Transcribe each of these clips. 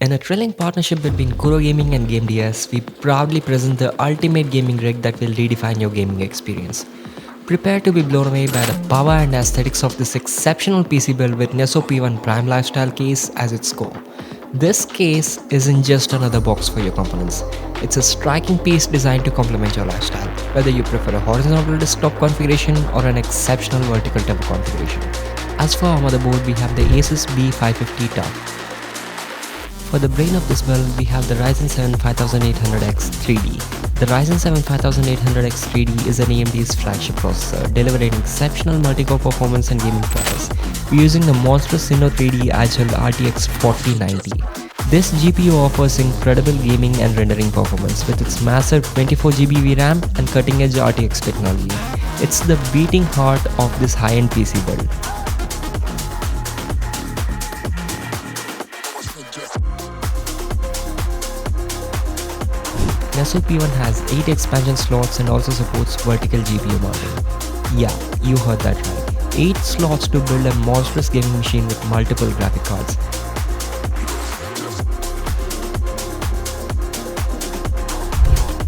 In a thrilling partnership between Kuro Gaming and Gamdias, we proudly present the ultimate gaming rig that will redefine your gaming experience. Prepare to be blown away by the power and aesthetics of this exceptional PC build with Neso P1 Prime Lifestyle case as its core. This case isn't just another box for your components. It's a striking piece designed to complement your lifestyle, whether you prefer a horizontal desktop configuration or an exceptional vertical tempo configuration. As for our motherboard, we have the Asus B550 TUF. For the brain of this build, we have the Ryzen 7 5800X 3D. The Ryzen 7 5800X 3D is an AMD's flagship processor, delivering exceptional multi-core performance and gaming prowess. We're using the monstrous Inno 3D iChill RTX 4090. This GPU offers incredible gaming and rendering performance with its massive 24GB VRAM and cutting-edge RTX technology. It's the beating heart of this high-end PC build. Neso P1 has 8 expansion slots and also supports vertical GPU mounting. Yeah, you heard that right. 8 slots to build a monstrous gaming machine with multiple graphic cards.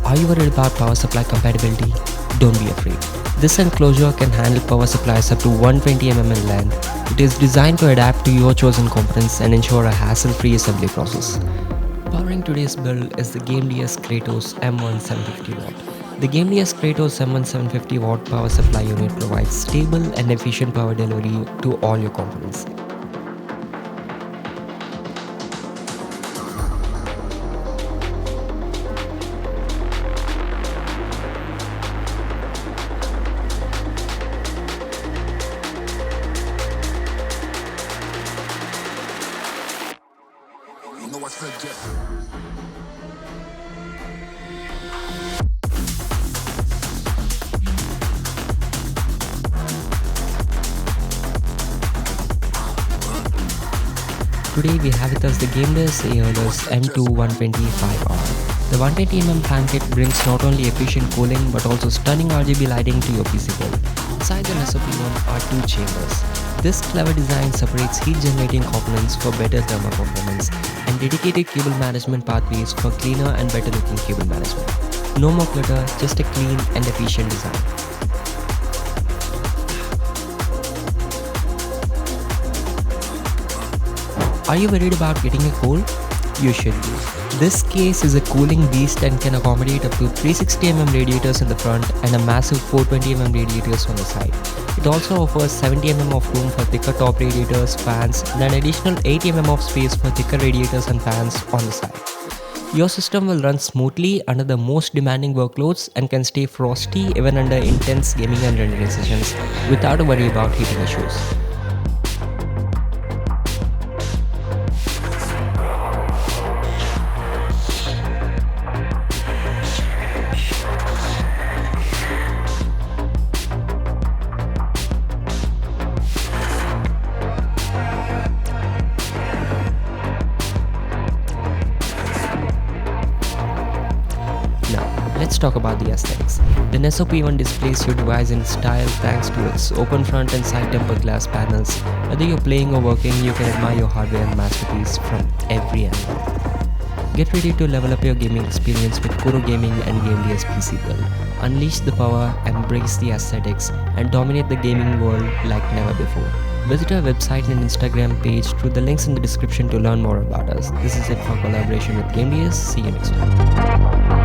Are you worried about power supply compatibility? Don't be afraid. This enclosure can handle power supplies up to 120mm in length. It is designed to adapt to your chosen components and ensure a hassle-free assembly process. Powering today's build is the Gamdias Kratos M1 750W. The Gamdias Kratos M1 750W power supply unit provides stable and efficient power delivery to all your components. Today we have with us the Gamdias Aeolus M2 125R. The 120mm fan kit brings not only efficient cooling but also stunning RGB lighting to your PC build. Inside the Neso P1 are 2 chambers. This clever design separates heat generating components for better thermal performance and dedicated cable management pathways for cleaner and better looking cable management. No more clutter, just a clean and efficient design. Are you worried about getting a cold? You should be. This case is a cooling beast and can accommodate up to 360mm radiators in the front and a massive 420mm radiators on the side. It also offers 70mm of room for thicker top radiators, fans, and an additional 80mm of space for thicker radiators and fans on the side. Your system will run smoothly under the most demanding workloads and can stay frosty even under intense gaming and rendering sessions without a worry about heating issues. Let's talk about the aesthetics. The Neso P1 displays your device in style thanks to its open front and side tempered glass panels. Whether you're playing or working, you can admire your hardware and masterpiece from every angle. Get ready to level up your gaming experience with Kuro Gaming and Gamdias PC build. Unleash the power, embrace the aesthetics, and dominate the gaming world like never before. Visit our website and Instagram page through the links in the description to learn more about us. This is it for collaboration with Gamdias. See you next time.